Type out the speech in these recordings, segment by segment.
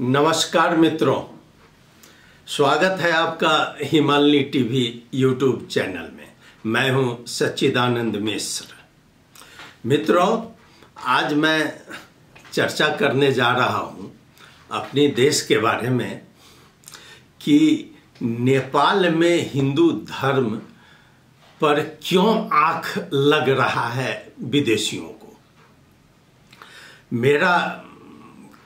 नमस्कार मित्रों, स्वागत है आपका हिमालनी टीवी यूट्यूब चैनल में। मैं हूं सच्चिदानंद मिश्र। मित्रों, आज मैं चर्चा करने जा रहा हूं अपने देश के बारे में कि नेपाल में हिंदू धर्म पर क्यों आंख लग रहा है विदेशियों को। मेरा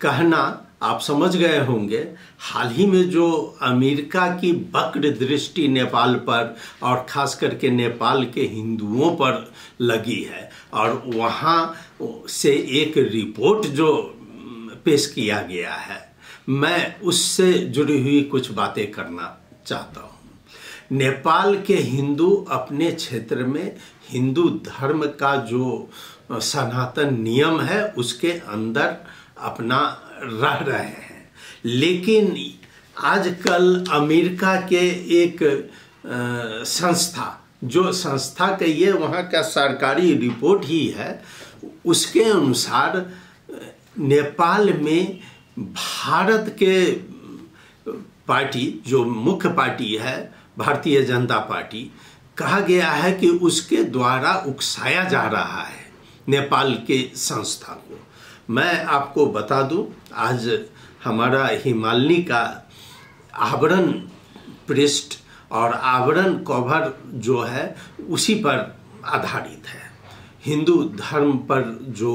कहना आप समझ गए होंगे। हाल ही में जो अमेरिका की वक्र दृष्टि नेपाल पर और खास करके नेपाल के हिंदुओं पर लगी है, और वहाँ से एक रिपोर्ट जो पेश किया गया है, मैं उससे जुड़ी हुई कुछ बातें करना चाहता हूँ। नेपाल के हिंदू अपने क्षेत्र में हिंदू धर्म का जो सनातन नियम है उसके अंदर अपना रह रहे हैं, लेकिन आजकल अमेरिका के एक संस्था कहिए, वहाँ का सरकारी रिपोर्ट ही है, उसके अनुसार नेपाल में भारत के पार्टी जो मुख्य पार्टी है भारतीय जनता पार्टी, कहा गया है कि उसके द्वारा उकसाया जा रहा है नेपाल के संस्था को। मैं आपको बता दूं, आज हमारा हिमालनी का आवरण पृष्ठ और आवरण कवर जो है उसी पर आधारित है। हिंदू धर्म पर जो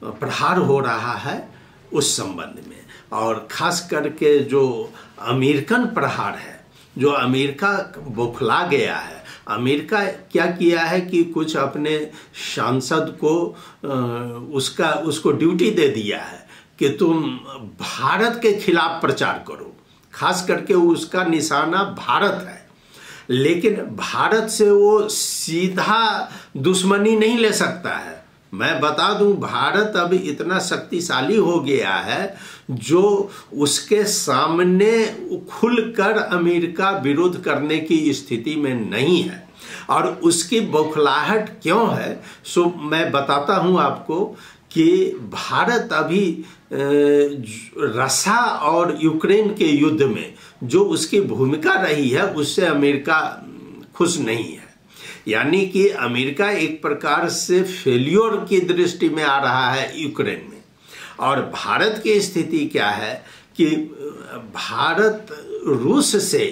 प्रहार हो रहा है उस संबंध में, और खास करके जो अमेरिकन प्रहार है, जो अमेरिका बौखला गया है। अमेरिका क्या किया है कि कुछ अपने सांसद को उसको ड्यूटी दे दिया है कि तुम भारत के खिलाफ प्रचार करो। खास करके उसका निशाना भारत है, लेकिन भारत से वो सीधा दुश्मनी नहीं ले सकता है। मैं बता दूं, भारत अब इतना शक्तिशाली हो गया है जो उसके सामने खुलकर अमेरिका विरोध करने की स्थिति में नहीं है। और उसकी बौखलाहट क्यों है सो मैं बताता हूं आपको कि भारत अभी रशिया और यूक्रेन के युद्ध में जो उसकी भूमिका रही है उससे अमेरिका खुश नहीं है। यानी कि अमेरिका एक प्रकार से फेल्योर की दृष्टि में आ रहा है यूक्रेन में। और भारत की स्थिति क्या है कि भारत रूस से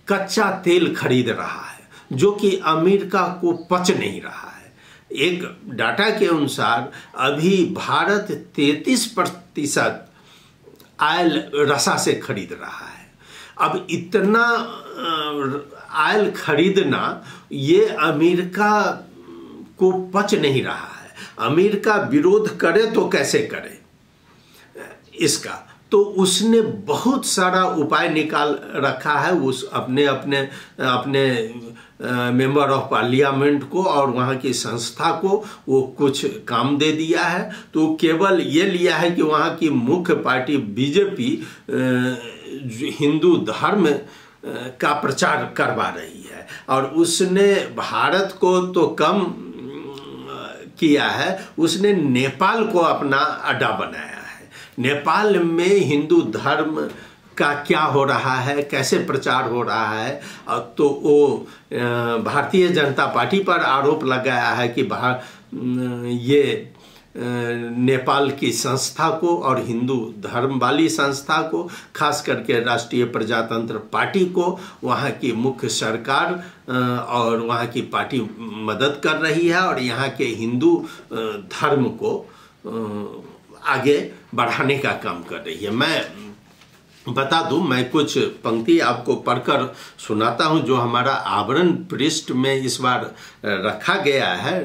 कच्चा तेल खरीद रहा है जो कि अमेरिका को पच नहीं रहा है। एक डाटा के अनुसार अभी भारत 33% ऑयल रशिया से खरीद रहा है। अब इतना ऑयल खरीदना ये अमेरिका को पच नहीं रहा है। अमेरिका विरोध करे तो कैसे करे इसका, तो उसने बहुत सारा उपाय निकाल रखा है। उस अपने मेंबर ऑफ पार्लियामेंट को और वहाँ की संस्था को वो कुछ काम दे दिया है। तो केवल ये लिया है कि वहाँ की मुख्य पार्टी बीजेपी हिंदू धर्म का प्रचार करवा रही है, और उसने भारत को तो कम किया है, उसने नेपाल को अपना अड्डा बनाया है। नेपाल में हिंदू धर्म का क्या हो रहा है, कैसे प्रचार हो रहा है, तो वो भारतीय जनता पार्टी पर आरोप लगाया है कि ये नेपाल की संस्था को और हिंदू धर्म वाली संस्था को, खास करके राष्ट्रीय प्रजातंत्र पार्टी को, वहाँ की मुख्य सरकार और वहाँ की पार्टी मदद कर रही है और यहाँ के हिंदू धर्म को आगे बढ़ाने का काम कर रही है। मैं बता दूं, मैं कुछ पंक्ति आपको पढ़कर सुनाता हूं जो हमारा आवरण पृष्ठ में इस बार रखा गया है,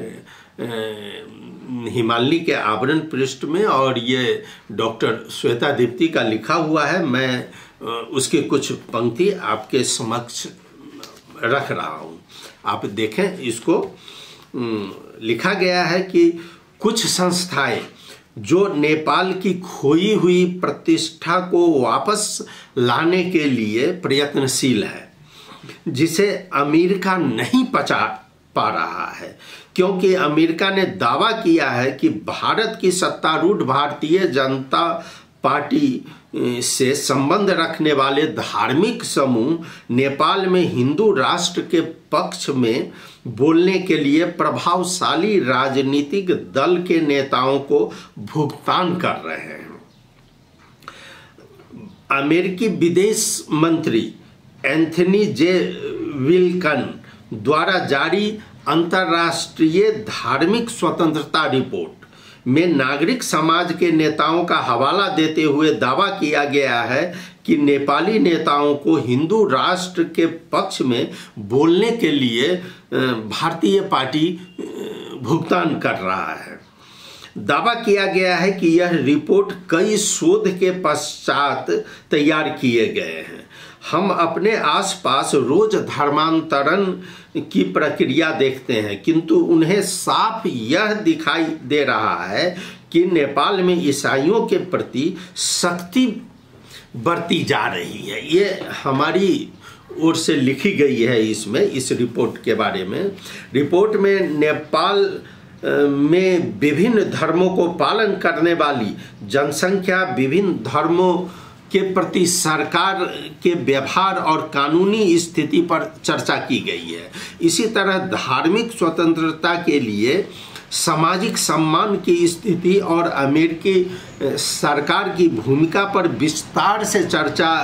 हिमालनी के आवरण पृष्ठ में, और ये डॉक्टर श्वेता दीप्ति का लिखा हुआ है। मैं उसकी कुछ पंक्ति आपके समक्ष रख रहा हूं, आप देखें इसको। लिखा गया है कि कुछ संस्थाएं जो नेपाल की खोई हुई प्रतिष्ठा को वापस लाने के लिए प्रयत्नशील है, जिसे अमेरिका नहीं पा रहा है, क्योंकि अमेरिका ने दावा किया है कि भारत की सत्तारूढ़ भारतीय जनता पार्टी से संबंध रखने वाले धार्मिक समूह नेपाल में हिंदू राष्ट्र के पक्ष में बोलने के लिए प्रभावशाली राजनीतिक दल के नेताओं को भुगतान कर रहे हैं। अमेरिकी विदेश मंत्री एंथनी जे विल्कन द्वारा जारी अंतर्राष्ट्रीय धार्मिक स्वतंत्रता रिपोर्ट में नागरिक समाज के नेताओं का हवाला देते हुए दावा किया गया है कि नेपाली नेताओं को हिंदू राष्ट्र के पक्ष में बोलने के लिए भारतीय पार्टी भुगतान कर रहा है। दावा किया गया है कि यह रिपोर्ट कई शोध के पश्चात तैयार किए गए हैं। हम अपने आसपास रोज धर्मांतरण की प्रक्रिया देखते हैं, किंतु उन्हें साफ यह दिखाई दे रहा है कि नेपाल में ईसाइयों के प्रति सख्ती बरती जा रही है। ये हमारी ओर से लिखी गई है इस रिपोर्ट के बारे में। रिपोर्ट में नेपाल में विभिन्न धर्मों को पालन करने वाली जनसंख्या, विभिन्न धर्मों के प्रति सरकार के व्यवहार और कानूनी स्थिति पर चर्चा की गई है। इसी तरह धार्मिक स्वतंत्रता के लिए सामाजिक सम्मान की स्थिति और अमेरिकी सरकार की भूमिका पर विस्तार से चर्चा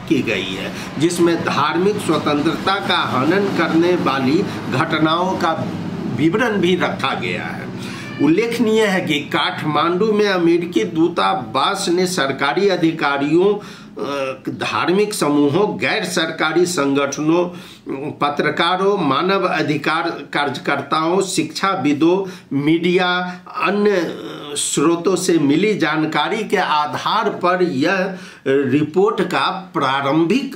की गई है, जिसमें धार्मिक स्वतंत्रता का हनन करने वाली घटनाओं का विवरण भी रखा गया है। उल्लेखनीय है कि काठमांडू में अमेरिकी दूतावास ने सरकारी अधिकारियों, धार्मिक समूहों, गैर सरकारी संगठनों, पत्रकारों, मानव अधिकार कार्यकर्ताओं, शिक्षाविदों, मीडिया, अन्य स्रोतों से मिली जानकारी के आधार पर यह रिपोर्ट का प्रारंभिक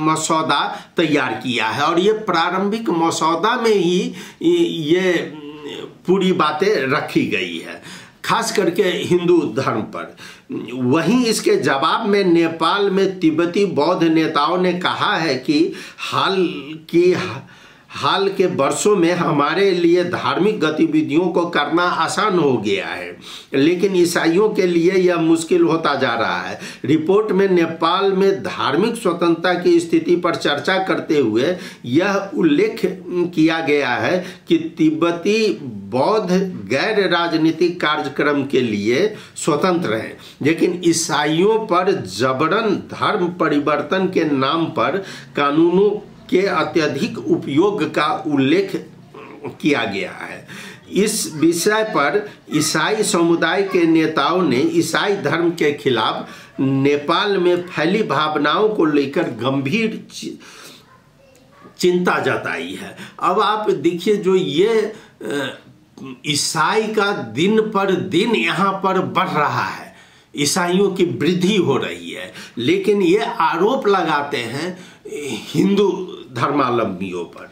मसौदा तैयार किया है। और ये प्रारंभिक मसौदा में ही ये पूरी बातें रखी गई है, खास करके हिंदू धर्म पर। वहीं इसके जवाब में नेपाल में तिब्बती बौद्ध नेताओं ने कहा है कि हाल के वर्षों में हमारे लिए धार्मिक गतिविधियों को करना आसान हो गया है, लेकिन ईसाइयों के लिए यह मुश्किल होता जा रहा है। रिपोर्ट में नेपाल में धार्मिक स्वतंत्रता की स्थिति पर चर्चा करते हुए यह उल्लेख किया गया है कि तिब्बती बौद्ध गैर राजनीतिक कार्यक्रम के लिए स्वतंत्र हैं, लेकिन ईसाइयों पर जबरन धर्म परिवर्तन के नाम पर कानूनों के अत्यधिक उपयोग का उल्लेख किया गया है। इस विषय पर ईसाई समुदाय के नेताओं ने ईसाई धर्म के खिलाफ नेपाल में फैली भावनाओं को लेकर गंभीर चिंता जताई है। अब आप देखिए, जो ये ईसाई का दिन पर दिन यहाँ पर बढ़ रहा है, ईसाइयों की वृद्धि हो रही है, लेकिन ये आरोप लगाते हैं हिंदू धर्मावलंबियों पर।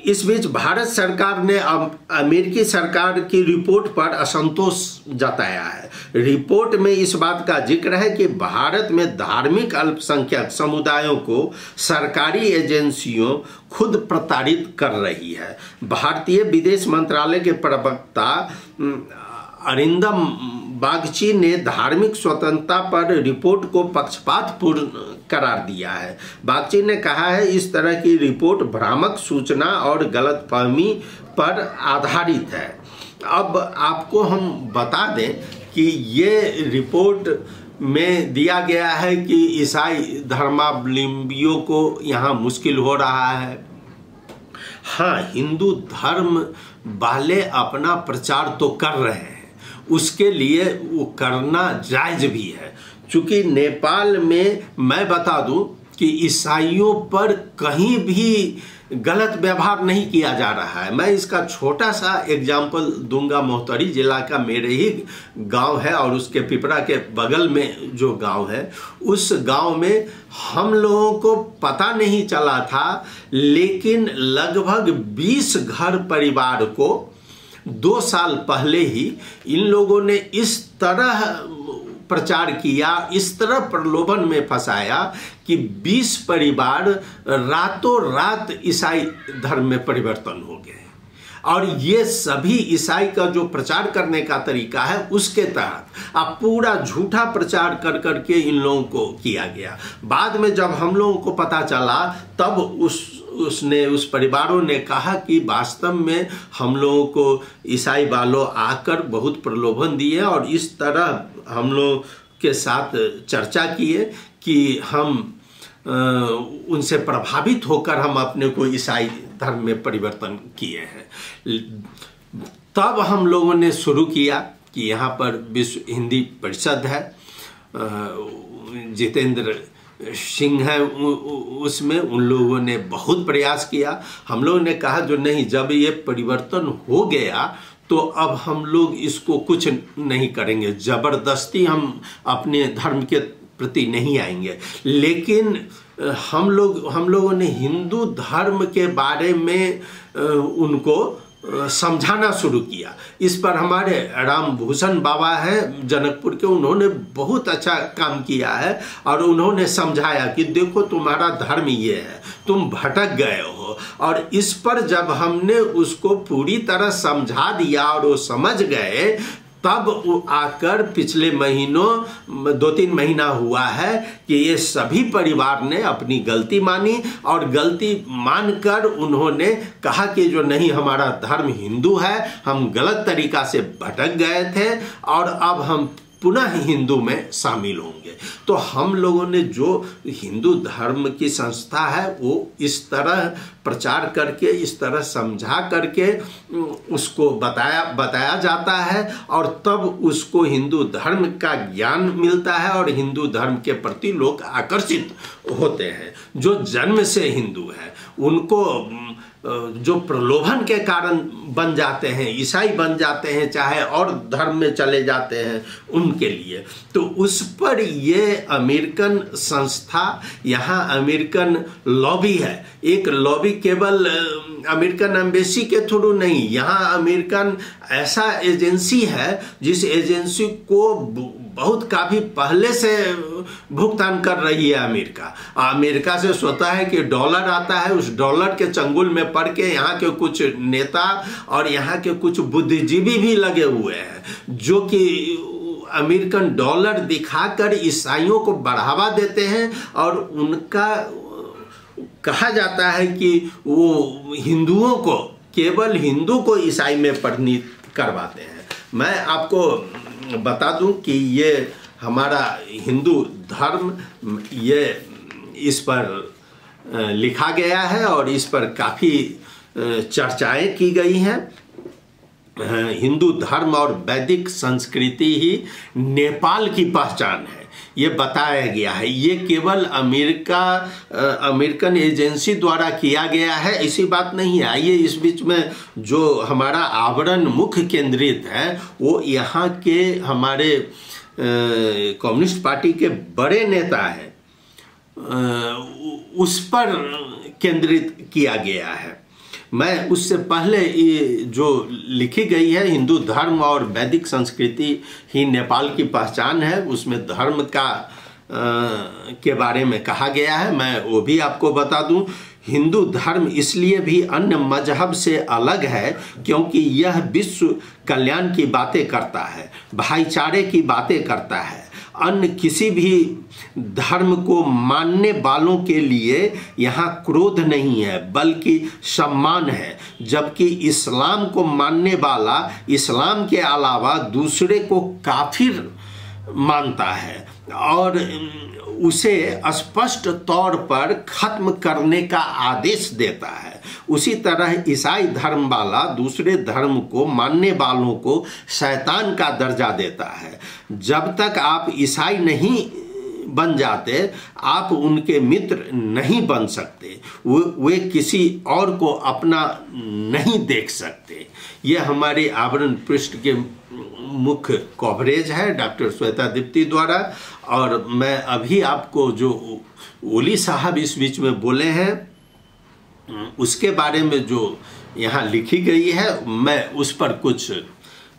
इस बीच भारत सरकार ने अमेरिकी सरकार की रिपोर्ट पर असंतोष जताया है। रिपोर्ट में इस बात का जिक्र है कि भारत में धार्मिक अल्पसंख्यक समुदायों को सरकारी एजेंसियों खुद प्रताड़ित कर रही है। भारतीय विदेश मंत्रालय के प्रवक्ता अरिंदम बागची ने धार्मिक स्वतंत्रता पर रिपोर्ट को पक्षपातपूर्ण करार दिया है। बागची ने कहा है, इस तरह की रिपोर्ट भ्रामक सूचना और गलतफहमी पर आधारित है। अब आपको हम बता दें कि ये रिपोर्ट में दिया गया है कि ईसाई धर्मावलंबियों को यहाँ मुश्किल हो रहा है। हाँ, हिंदू धर्म वाले अपना प्रचार तो कर रहे हैं, उसके लिए वो करना जायज भी है। चूंकि नेपाल में मैं बता दूं कि ईसाइयों पर कहीं भी गलत व्यवहार नहीं किया जा रहा है। मैं इसका छोटा सा एग्जाम्पल दूंगा। मोहतरी जिला का मेरे ही गांव है और उसके पिपरा के बगल में जो गांव है, उस गांव में हम लोगों को पता नहीं चला था, लेकिन लगभग 20 घर परिवार को 2 साल पहले ही इन लोगों ने इस तरह प्रचार किया, इस तरह प्रलोभन में फंसाया कि 20 परिवार रातों रात ईसाई धर्म में परिवर्तन हो गए। और ये सभी ईसाई का जो प्रचार करने का तरीका है उसके तहत अब पूरा झूठा प्रचार कर करके इन लोगों को किया गया। बाद में जब हम लोगों को पता चला तब उस परिवारों ने कहा कि वास्तव में हम लोगों को ईसाई वालों आकर बहुत प्रलोभन दिए और इस तरह हम लोग के साथ चर्चा किए कि हम उनसे प्रभावित होकर हम अपने को ईसाई धर्म में परिवर्तन किए हैं। तब हम लोगों ने शुरू किया कि यहाँ पर विश्व हिंदी परिषद है, जितेंद्र सिंह है उसमें, उन लोगों ने बहुत प्रयास किया। हम लोगों ने कहा जो नहीं, जब ये परिवर्तन हो गया तो अब हम लोग इसको कुछ नहीं करेंगे, जबरदस्ती हम अपने धर्म के प्रति नहीं आएंगे। लेकिन हम लोगों ने हिंदू धर्म के बारे में उनको समझाना शुरू किया। इस पर हमारे रामभूषण बाबा हैं जनकपुर के, उन्होंने बहुत अच्छा काम किया है और उन्होंने समझाया कि देखो तुम्हारा धर्म ये है, तुम भटक गए हो। और इस पर जब हमने उसको पूरी तरह समझा दिया और वो समझ गए, तब वो आकर पिछले महीनों 2-3 महीना हुआ है कि ये सभी परिवार ने अपनी गलती मानी और गलती मानकर उन्होंने कहा कि जो नहीं, हमारा धर्म हिंदू है, हम गलत तरीका से भटक गए थे और अब हम पुनः हिंदू में शामिल होंगे। तो हम लोगों ने जो हिंदू धर्म की संस्था है वो इस तरह प्रचार करके, इस तरह समझा करके उसको बताया जाता है और तब उसको हिंदू धर्म का ज्ञान मिलता है और हिंदू धर्म के प्रति लोग आकर्षित होते हैं। जो जन्म से हिंदू है उनको जो प्रलोभन के कारण बन जाते हैं, ईसाई बन जाते हैं, चाहे और धर्म में चले जाते हैं, उनके लिए तो उस पर ये अमेरिकन संस्था, यहाँ अमेरिकन लॉबी है। एक लॉबी केवल अमेरिकन एम्बेसी के थ्रू नहीं, यहाँ अमेरिकन ऐसा एजेंसी है जिस एजेंसी को बहुत काफ़ी पहले से भुगतान कर रही है अमेरिका से स्वतः है कि डॉलर आता है, उस डॉलर के चंगुल में पड़ के यहाँ के कुछ नेता और यहाँ के कुछ बुद्धिजीवी भी लगे हुए हैं जो कि अमेरिकन डॉलर दिखाकर ईसाइयों को बढ़ावा देते हैं और उनका कहा जाता है कि वो हिंदुओं को, केवल हिंदू को ईसाई में परिणत करवाते हैं। मैं आपको बता दूं कि ये हमारा हिंदू धर्म, ये इस पर लिखा गया है और इस पर काफ़ी चर्चाएं की गई हैं। हिंदू धर्म और वैदिक संस्कृति ही नेपाल की पहचान है, ये बताया गया है। ये केवल अमेरिकन एजेंसी द्वारा किया गया है, ऐसी बात नहीं है। आइए इस बीच में जो हमारा आवरण मुख्य केंद्रित है वो यहाँ के हमारे कम्युनिस्ट पार्टी के बड़े नेता हैं, उस पर केंद्रित किया गया है। मैं उससे पहले ये जो लिखी गई है हिंदू धर्म और वैदिक संस्कृति ही नेपाल की पहचान है, उसमें धर्म का के बारे में कहा गया है। मैं वो भी आपको बता दूं। हिंदू धर्म इसलिए भी अन्य मजहब से अलग है क्योंकि यह विश्व कल्याण की बातें करता है, भाईचारे की बातें करता है। अन्य किसी भी धर्म को मानने वालों के लिए यहाँ क्रोध नहीं है बल्कि सम्मान है, जबकि इस्लाम को मानने वाला इस्लाम के अलावा दूसरे को काफिर मानता है और उसे स्पष्ट तौर पर खत्म करने का आदेश देता है। उसी तरह ईसाई धर्म वाला दूसरे धर्म को मानने वालों को शैतान का दर्जा देता है। जब तक आप ईसाई नहीं बन जाते आप उनके मित्र नहीं बन सकते, वे किसी और को अपना नहीं देख सकते। ये हमारे आवरण पृष्ठ के मुख्य कवरेज है डॉक्टर श्वेता दीप्ति द्वारा। और मैं अभी आपको जो ओली साहब इस बीच में बोले हैं उसके बारे में जो यहाँ लिखी गई है, मैं उस पर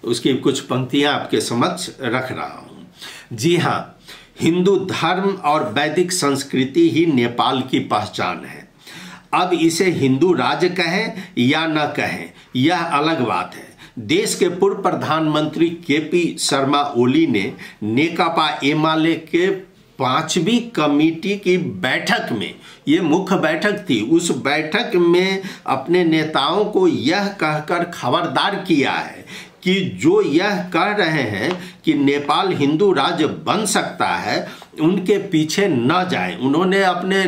उसकी कुछ पंक्तियाँ आपके समक्ष रख रहा हूँ। जी हाँ, हिंदू धर्म और वैदिक संस्कृति ही नेपाल की पहचान है। अब इसे हिंदू राज्य कहें या न कहें यह अलग बात है। देश के पूर्व प्रधानमंत्री केपी शर्मा ओली ने नेकपा एमाले के 5वीं कमेटी की बैठक में, ये मुख्य बैठक थी, उस बैठक में अपने नेताओं को यह कहकर खबरदार किया है कि जो यह कह रहे हैं कि नेपाल हिंदू राज्य बन सकता है, उनके पीछे न जाएं। उन्होंने अपने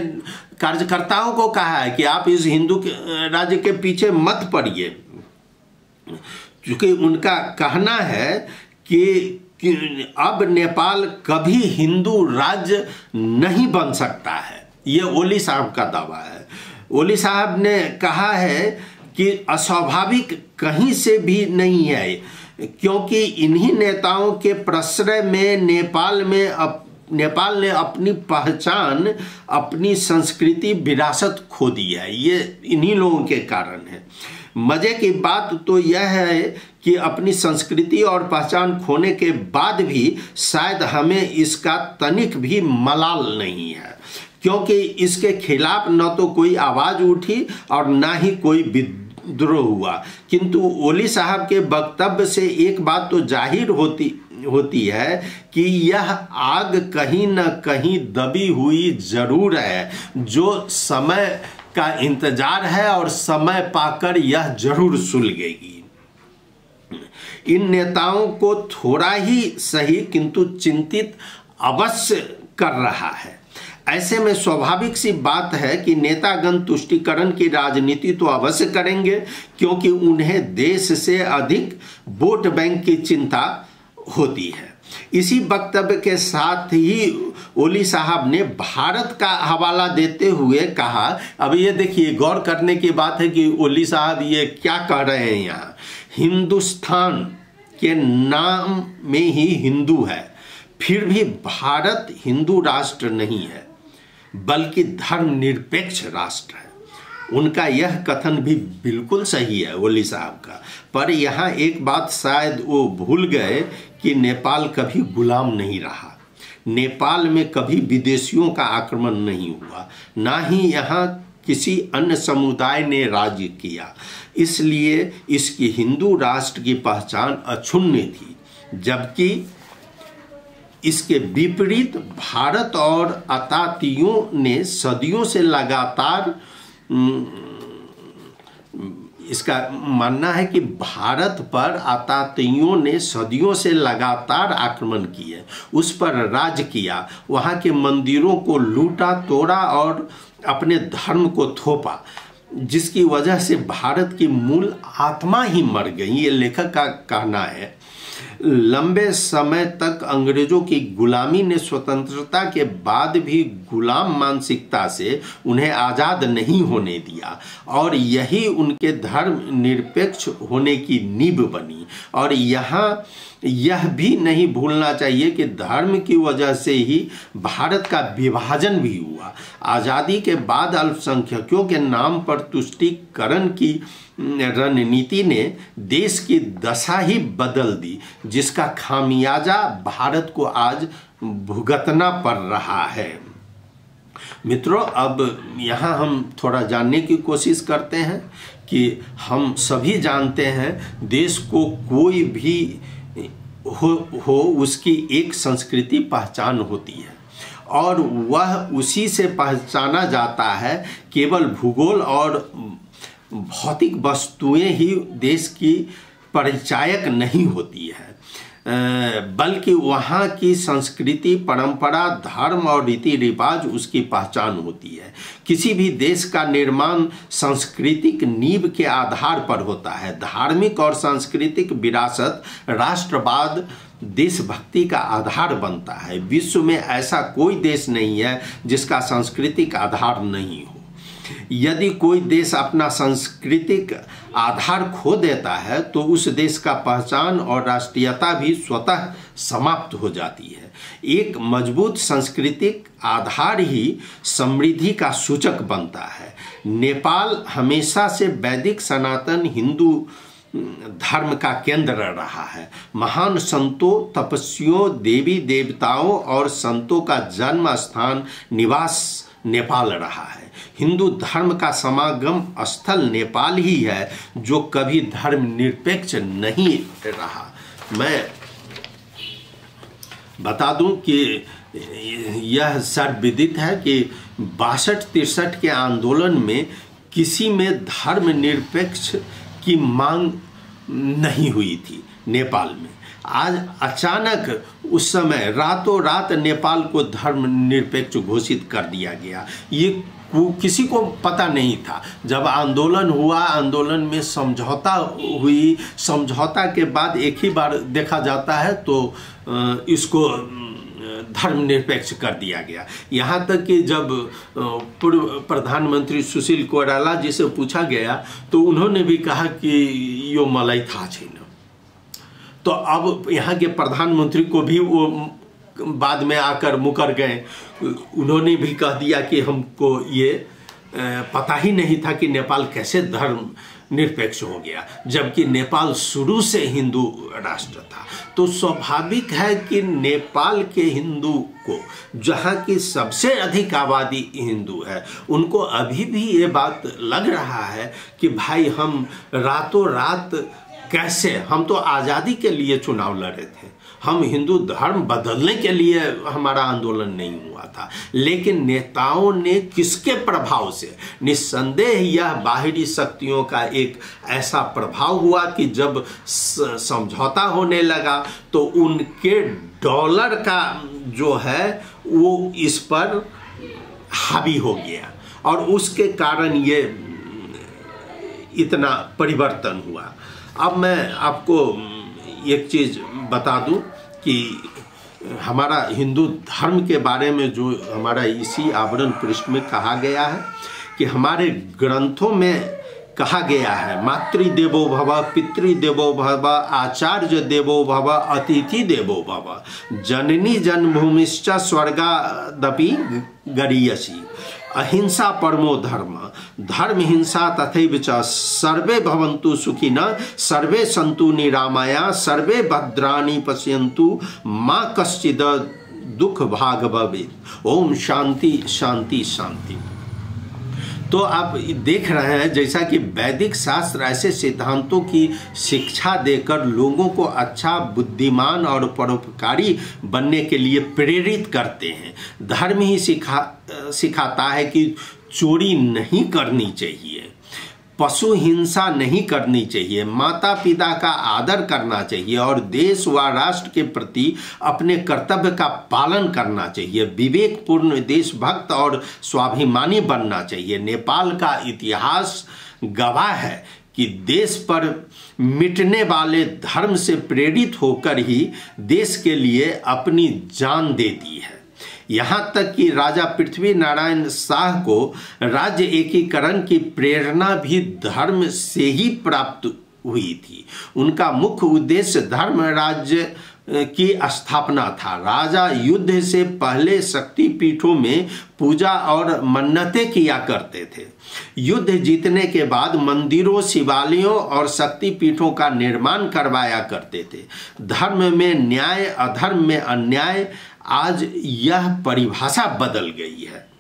कार्यकर्ताओं को कहा है कि आप इस हिंदू राज्य के पीछे मत पड़िए, क्योंकि उनका कहना है कि अब नेपाल कभी हिंदू राज्य नहीं बन सकता है। ये ओली साहब का दावा है। ओली साहब ने कहा है कि अस्वाभाविक कहीं से भी नहीं है, क्योंकि इन्हीं नेताओं के प्रश्रय में नेपाल ने अपनी पहचान, अपनी संस्कृति, विरासत खो दी है। ये इन्हीं लोगों के कारण है। मजे की बात तो यह है कि अपनी संस्कृति और पहचान खोने के बाद भी शायद हमें इसका तनिक भी मलाल नहीं है, क्योंकि इसके खिलाफ न तो कोई आवाज उठी और न ही कोई विद्रोह हुआ। किंतु ओली साहब के वक्तव्य से एक बात तो जाहिर होती है कि यह आग कहीं न कहीं दबी हुई जरूर है, जो समय का इंतजार है और समय पाकर यह जरूर सुलगेगी। इन नेताओं को थोड़ा ही सही किंतु चिंतित अवश्य कर रहा है। ऐसे में स्वाभाविक सी बात है कि नेतागण तुष्टीकरण की राजनीति तो अवश्य करेंगे, क्योंकि उन्हें देश से अधिक वोट बैंक की चिंता होती है। इसी वक्तव्य के साथ ही ओली साहब ने भारत का हवाला देते हुए कहा, अब ये देखिए गौर करने की बात है कि ओली साहब ये क्या कह रहे हैं यहाँ। हिंदुस्तान के नाम में ही हिंदू है, फिर भी भारत हिंदू राष्ट्र नहीं है बल्कि धर्मनिरपेक्ष राष्ट्र है। उनका यह कथन भी बिल्कुल सही है ओली साहब का। पर यहाँ एक बात शायद वो भूल गए कि नेपाल कभी गुलाम नहीं रहा। नेपाल में कभी विदेशियों का आक्रमण नहीं हुआ, ना ही यहाँ किसी अन्य समुदाय ने राज्य किया। इसलिए इसकी हिंदू राष्ट्र की पहचान अक्षुण्ण थी, जबकि इसके विपरीत भारत और आतातियों ने सदियों से लगातार, इसका मानना है कि भारत पर आतातियों ने सदियों से लगातार आक्रमण किए, उस पर राज किया, वहाँ के मंदिरों को लूटा तोड़ा और अपने धर्म को थोपा, जिसकी वजह से भारत की मूल आत्मा ही मर गई। ये लेखक का कहना है। लंबे समय तक अंग्रेजों की गुलामी ने स्वतंत्रता के बाद भी गुलाम मानसिकता से उन्हें आज़ाद नहीं होने दिया, और यही उनके धर्म निरपेक्ष होने की नींव बनी। और यहाँ यह भी नहीं भूलना चाहिए कि धर्म की वजह से ही भारत का विभाजन भी हुआ। आज़ादी के बाद अल्पसंख्यकों के नाम पर तुष्टीकरण की रणनीति ने देश की दशा ही बदल दी, जिसका खामियाजा भारत को आज भुगतना पड़ रहा है। मित्रों, अब यहाँ हम थोड़ा जानने की कोशिश करते हैं कि हम सभी जानते हैं देश को कोई भी हो उसकी एक संस्कृति पहचान होती है, और वह उसी से पहचाना जाता है। केवल भूगोल और भौतिक वस्तुएं ही देश की परिचायक नहीं होती है, बल्कि वहाँ की संस्कृति, परंपरा, धर्म और रीति रिवाज उसकी पहचान होती है। किसी भी देश का निर्माण सांस्कृतिक नींव के आधार पर होता है। धार्मिक और सांस्कृतिक विरासत राष्ट्रवाद, देशभक्ति का आधार बनता है। विश्व में ऐसा कोई देश नहीं है जिसका सांस्कृतिक आधार नहीं हो। यदि कोई देश अपना सांस्कृतिक आधार खो देता है तो उस देश का पहचान और राष्ट्रीयता भी स्वतः समाप्त हो जाती है। एक मजबूत सांस्कृतिक आधार ही समृद्धि का सूचक बनता है। नेपाल हमेशा से वैदिक सनातन हिंदू धर्म का केंद्र रहा है। महान संतों, तपस्वियों, देवी देवताओं और संतों का जन्म स्थान, निवास नेपाल रहा है। हिंदू धर्म का समागम स्थल नेपाल ही है, जो कभी धर्मनिरपेक्ष नहीं रहा। मैं बता दूं कि यह सर्वविदित है कि 62-63 के आंदोलन में किसी में धर्मनिरपेक्ष की मांग नहीं हुई थी नेपाल में। आज अचानक उस समय रातों रात नेपाल को धर्मनिरपेक्ष घोषित कर दिया गया। ये किसी को पता नहीं था। जब आंदोलन हुआ, आंदोलन में समझौता हुई, समझौता के बाद एक ही बार देखा जाता है तो इसको धर्मनिरपेक्ष कर दिया गया। यहाँ तक कि जब पूर्व प्रधानमंत्री सुशील कोइराला जी से पूछा गया तो उन्होंने भी कहा कि यो मलाई था छैन। तो अब यहाँ के प्रधानमंत्री को भी वो बाद में आकर मुकर गए, उन्होंने भी कह दिया कि हमको ये पता ही नहीं था कि नेपाल कैसे धर्म निरपेक्ष हो गया, जबकि नेपाल शुरू से हिंदू राष्ट्र था। तो स्वाभाविक है कि नेपाल के हिंदू को, जहाँ की सबसे अधिक आबादी हिंदू है, उनको अभी भी ये बात लग रहा है कि भाई हम रातों रात कैसे, हम तो आज़ादी के लिए चुनाव लड़े थे, हम हिंदू धर्म बदलने के लिए हमारा आंदोलन नहीं हुआ था। लेकिन नेताओं ने किसके प्रभाव से, निस्संदेह यह बाहरी शक्तियों का एक ऐसा प्रभाव हुआ कि जब समझौता होने लगा तो उनके डॉलर का जो है वो इस पर हावी हो गया और उसके कारण ये इतना परिवर्तन हुआ। अब मैं आपको एक चीज़ बता दूं कि हमारा हिंदू धर्म के बारे में जो हमारा इसी आवरण पृष्ठ में कहा गया है कि हमारे ग्रंथों में कहा गया है, मातृदेवो भव, पितृदेवो भव, आचार्य देवो भव, अतिथि देवो भव, जननी जन्मभूमिश्च स्वर्गादपि गरीयसी, अहिंसा परमो धर्म, धर्म हिंसा तथैव च, सर्वे भवन्तु सुखिनः, सर्वे सन्तु निरामया, सर्वे भद्राणि पश्यन्तु, मा कश्चित् दुख भाग भवेत्। ओम शांति शांति शांति। तो आप देख रहे हैं जैसा कि वैदिक शास्त्र ऐसे सिद्धांतों की शिक्षा देकर लोगों को अच्छा, बुद्धिमान और परोपकारी बनने के लिए प्रेरित करते हैं। धर्म ही सिखाता है कि चोरी नहीं करनी चाहिए, पशु हिंसा नहीं करनी चाहिए, माता पिता का आदर करना चाहिए और देश व राष्ट्र के प्रति अपने कर्तव्य का पालन करना चाहिए, विवेकपूर्ण, देशभक्त और स्वाभिमानी बनना चाहिए। नेपाल का इतिहास गवाह है कि देश पर मिटने वाले धर्म से प्रेरित होकर ही देश के लिए अपनी जान दे दी है। यहाँ तक कि राजा पृथ्वी नारायण शाह को राज्य एकीकरण की प्रेरणा भी धर्म से ही प्राप्त हुई थी। उनका मुख्य उद्देश्य धर्म राज्य की स्थापना था। राजा युद्ध से पहले शक्ति पीठों में पूजा और मन्नतें किया करते थे। युद्ध जीतने के बाद मंदिरों, शिवालयों और शक्ति पीठों का निर्माण करवाया करते थे। धर्म में न्याय, अधर्म में अन्याय। आज यह परिभाषा बदल गई है।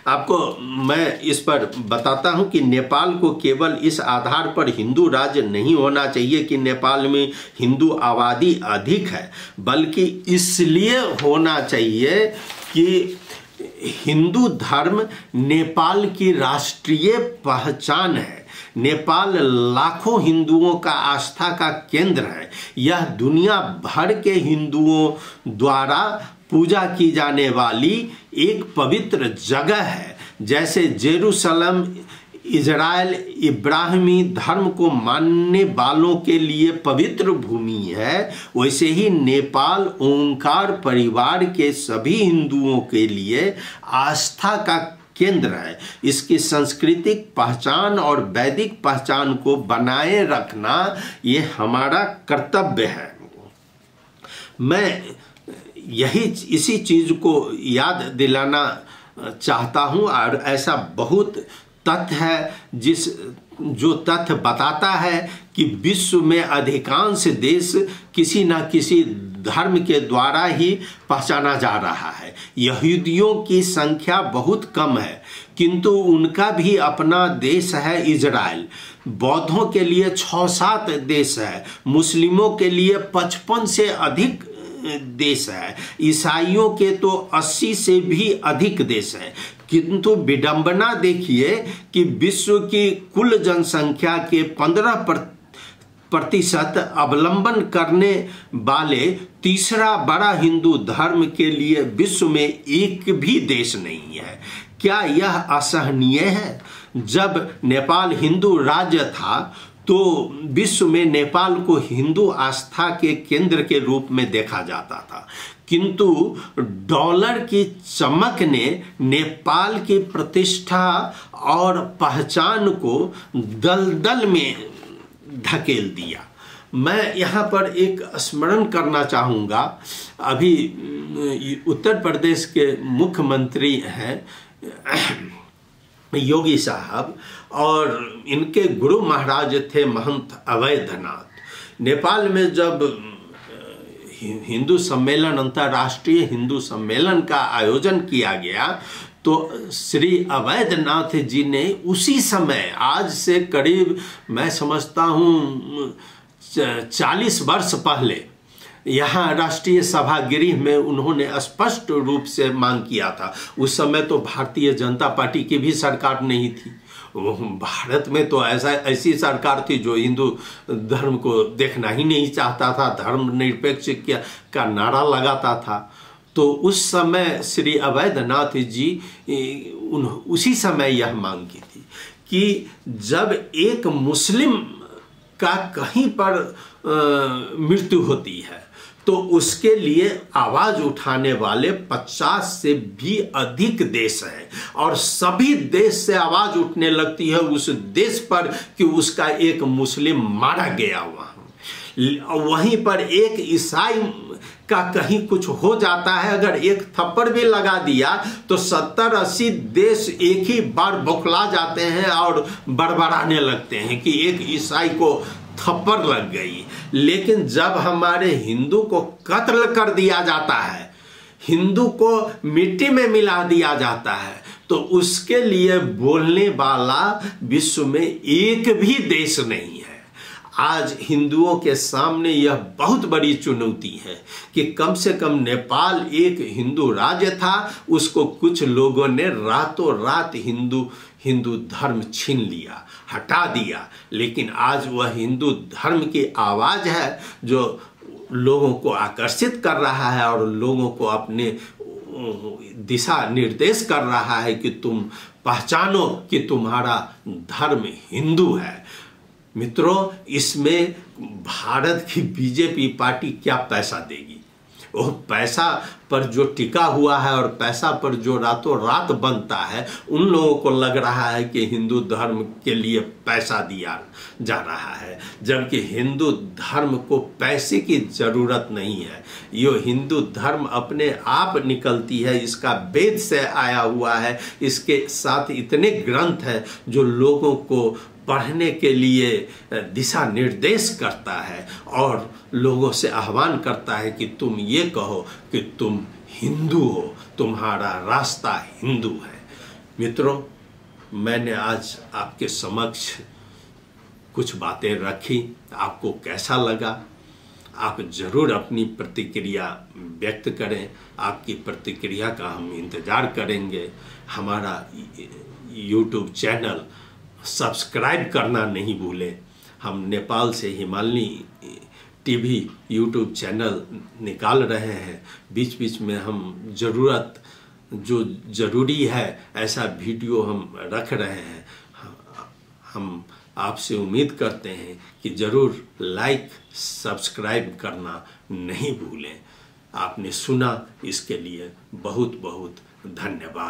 आपको मैं इस पर बताता हूं कि नेपाल को केवल इस आधार पर हिंदू राज्य नहीं होना चाहिए कि नेपाल में हिंदू आबादी अधिक है, बल्कि इसलिए होना चाहिए कि हिंदू धर्म नेपाल की राष्ट्रीय पहचान है। नेपाल लाखों हिंदुओं का आस्था का केंद्र है। यह दुनिया भर के हिंदुओं द्वारा पूजा की जाने वाली एक पवित्र जगह है। जैसे जेरूसलम इजराइल इब्राहिमी धर्म को मानने वालों के लिए पवित्र भूमि है, वैसे ही नेपाल ओंकार परिवार के सभी हिंदुओं के लिए आस्था का केंद्र है। इसकी सांस्कृतिक पहचान और वैदिक पहचान को बनाए रखना ये हमारा कर्तव्य है। मैं इसी चीज को याद दिलाना चाहता हूं और ऐसा बहुत तथ्य है, जो तथ्य बताता है कि विश्व में अधिकांश देश किसी न किसी धर्म के द्वारा ही पहचाना जा रहा है। यहूदियों की संख्या बहुत कम है, किंतु उनका भी अपना देश है इजराइल। बौद्धों के लिए 6-7 देश है, मुस्लिमों के लिए 55 से अधिक देश है, ईसाइयों के तो 80 से भी अधिक देश है। किंतु विडंबना देखिए कि विश्व की कुल जनसंख्या के 15% अवलंबन करने वाले तीसरा बड़ा हिंदू धर्म के लिए विश्व में एक भी देश नहीं है। क्या यह असहनीय है? जब नेपाल हिंदू राज्य था तो विश्व में नेपाल को हिंदू आस्था के केंद्र के रूप में देखा जाता था, किंतु डॉलर की चमक ने नेपाल की प्रतिष्ठा और पहचान को दलदल में धकेल दिया। मैं यहाँ पर एक स्मरण करना चाहूँगा, अभी उत्तर प्रदेश के मुख्यमंत्री हैं योगी साहब, और इनके गुरु महाराज थे महंत अवैधनाथ। नेपाल में जब हिंदू सम्मेलन, अंतर्राष्ट्रीय हिंदू सम्मेलन का आयोजन किया गया तो श्री अवैधनाथ जी ने उसी समय, आज से करीब मैं समझता हूँ 40 वर्ष पहले, यहाँ राष्ट्रीय सभागृह में उन्होंने स्पष्ट रूप से मांग किया था। उस समय तो भारतीय जनता पार्टी की भी सरकार नहीं थी, भारत में तो ऐसी सरकार थी जो हिंदू धर्म को देखना ही नहीं चाहता था, धर्मनिरपेक्ष का नारा लगाता था। तो उस समय श्री अवैधनाथ जी उसी समय यह मांग की थी कि जब एक मुस्लिम का कहीं पर मृत्यु होती है तो उसके लिए आवाज उठाने वाले 50 से भी अधिक देश हैं, और सभी देश से आवाज उठने लगती है उस देश पर कि उसका एक मुस्लिम मारा गया वहाँ। वहीं पर एक ईसाई का कहीं कुछ हो जाता है, अगर एक थप्पड़ भी लगा दिया तो 70-80 देश एक ही बार बौखला जाते हैं और बड़बड़ाने लगते हैं कि एक ईसाई को थप्पड़ लग गई। लेकिन जब हमारे हिंदू को कत्ल कर दिया जाता है, हिंदू को मिट्टी में मिला दिया जाता है, तो उसके लिए बोलने वाला विश्व में एक भी देश नहीं है। आज हिंदुओं के सामने यह बहुत बड़ी चुनौती है कि कम से कम नेपाल एक हिंदू राज्य था, उसको कुछ लोगों ने रातों रात हिंदू धर्म छीन लिया, हटा दिया। लेकिन आज वह हिंदू धर्म की आवाज है जो लोगों को आकर्षित कर रहा है और लोगों को अपने दिशा निर्देश कर रहा है कि तुम पहचानो कि तुम्हारा धर्म हिंदू है। मित्रों, इसमें भारत की बीजेपी पार्टी क्या पैसा देगी? वो पैसा पर जो टिका हुआ है और पैसा पर जो रातों रात बनता है, उन लोगों को लग रहा है कि हिंदू धर्म के लिए पैसा दिया जा रहा है, जबकि हिंदू धर्म को पैसे की जरूरत नहीं है। ये हिंदू धर्म अपने आप निकलती है, इसका वेद से आया हुआ है, इसके साथ इतने ग्रंथ हैं जो लोगों को पढ़ने के लिए दिशा निर्देश करता है और लोगों से आह्वान करता है कि तुम ये कहो कि तुम हिंदू हो, तुम्हारा रास्ता हिंदू है। मित्रों, मैंने आज आपके समक्ष कुछ बातें रखी, आपको कैसा लगा? आप जरूर अपनी प्रतिक्रिया व्यक्त करें, आपकी प्रतिक्रिया का हम इंतज़ार करेंगे। हमारा YouTube चैनल सब्सक्राइब करना नहीं भूलें। हम नेपाल से हिमालनी टीवी YouTube चैनल निकाल रहे हैं, बीच बीच में हम ज़रूरत जो ज़रूरी है ऐसा वीडियो हम रख रहे हैं। हम आपसे उम्मीद करते हैं कि ज़रूर लाइक सब्सक्राइब करना नहीं भूलें। आपने सुना, इसके लिए बहुत बहुत धन्यवाद।